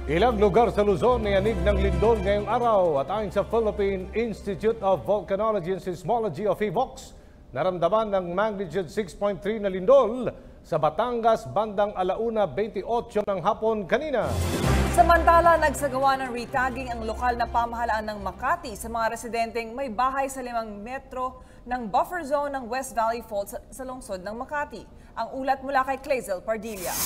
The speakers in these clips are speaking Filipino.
Ilang lugar sa Luzon na yanig ng lindol ngayong araw at ayon sa Philippine Institute of Volcanology and Seismology o PHIVOLCS, naramdaman ng magnitude 6.3 na lindol sa Batangas bandang 1:28 ng hapon kanina. Samantala, nagsagawa ng retagging ang lokal na pamahalaan ng Makati sa mga residenteng may bahay sa 5 metro ng buffer zone ng West Valley Fault sa lungsod ng Makati. Ang ulat mula kay Clazel Pardilla.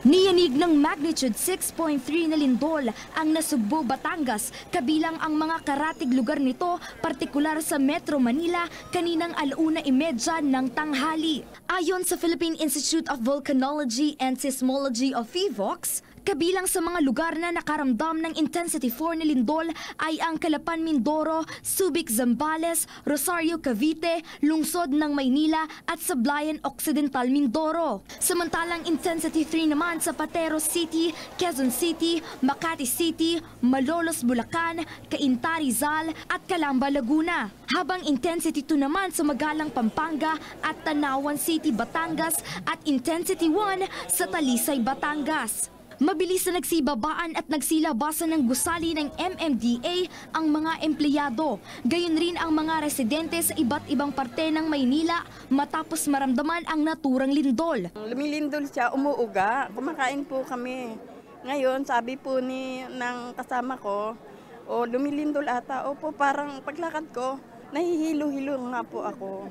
Niyanig ng magnitude 6.3 na lindol ang Nasugbo, Batangas, kabilang ang mga karatig lugar nito, partikular sa Metro Manila, kaninang 1:30 ng tanghali. Ayon sa Philippine Institute of Volcanology and Seismology o PHIVOLCS, kabilang sa mga lugar na nakaramdam ng intensity 4 na lindol ay ang Calapan, Mindoro, Subic, Zambales, Rosario, Cavite, lungsod ng Maynila at Sablayan Occidental, Mindoro. Samantalang intensity 3 naman sa Patero City, Quezon City, Makati City, Malolos, Bulacan, Cainta, Rizal at Calamba, Laguna. Habang intensity 2 naman sa Magalang, Pampanga at Tanawan City, Batangas at intensity 1 sa Talisay, Batangas. Mabilis na nagsibabaan at nagsilabasan ng gusali ng MMDA ang mga empleyado. Gayon rin ang mga residente sa iba't ibang parte ng Maynila matapos maramdaman ang naturang lindol. Lumilindol siya, umuuga. Kumakain po kami. Ngayon, sabi po ng kasama ko, lumilindol ata. Opo, parang paglakad ko, nahihilo-hilo nga po ako.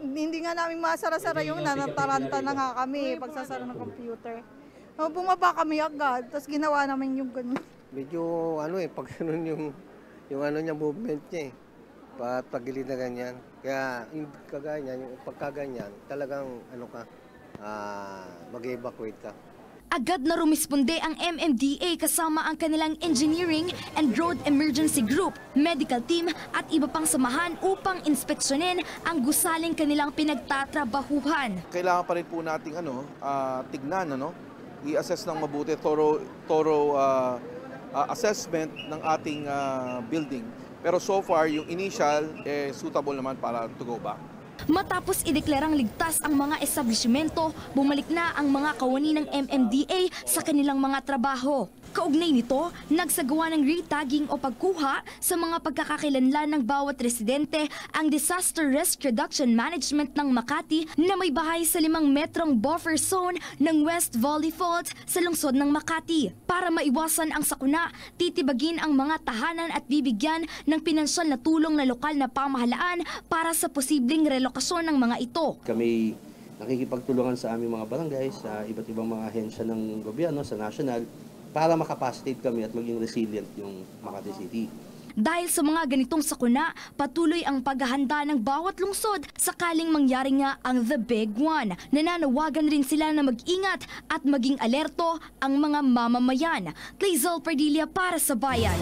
Hindi nga namin masara-sara yung nanataranta na nga kami pagsasara ng computer. Bumaba kami agad, tapos ginawa namin yung ganun. Medyo pag ganun yung niya, movement niya pagilid na ganyan. Kaya yung kaganyan, yung pagkaganyan, talagang mag-evacuate ka. Agad na rumisponde ang MMDA kasama ang kanilang Engineering and Road Emergency Group, medical team at iba pang samahan upang inspeksyonin ang gusaling kanilang pinagtatrabahuhan. Kailangan pa rin po nating tignan, i-assess ng mabuti, thorough assessment ng ating building. Pero so far, yung initial, suitable naman para to go back. Matapos ideklarang ligtas ang mga establishmento, bumalik na ang mga kawani ng MMDA sa kanilang mga trabaho. Kaugnay nito, nagsagawa ng retagging o pagkuha sa mga pagkakakilanlan ng bawat residente ang Disaster Risk Reduction Management ng Makati na may bahay sa 5 metrong buffer zone ng West Valley Fault sa lungsod ng Makati. Para maiwasan ang sakuna, titibagin ang mga tahanan at bibigyan ng pinansyal na tulong na lokal na pamahalaan para sa posibleng relokasyon ng mga ito. Kami nakikipagtulungan sa aming mga barangay, sa iba't ibang mga ahensya ng gobyerno, sa national, para makapacitate kami at maging resilient yung Makati City. Dahil sa mga ganitong sakuna, patuloy ang paghahanda ng bawat lungsod sakaling mangyari nga ang The Big One. Nananawagan rin sila na mag-ingat at maging alerto ang mga mamamayan. Clazel Pardilla para sa Bayan.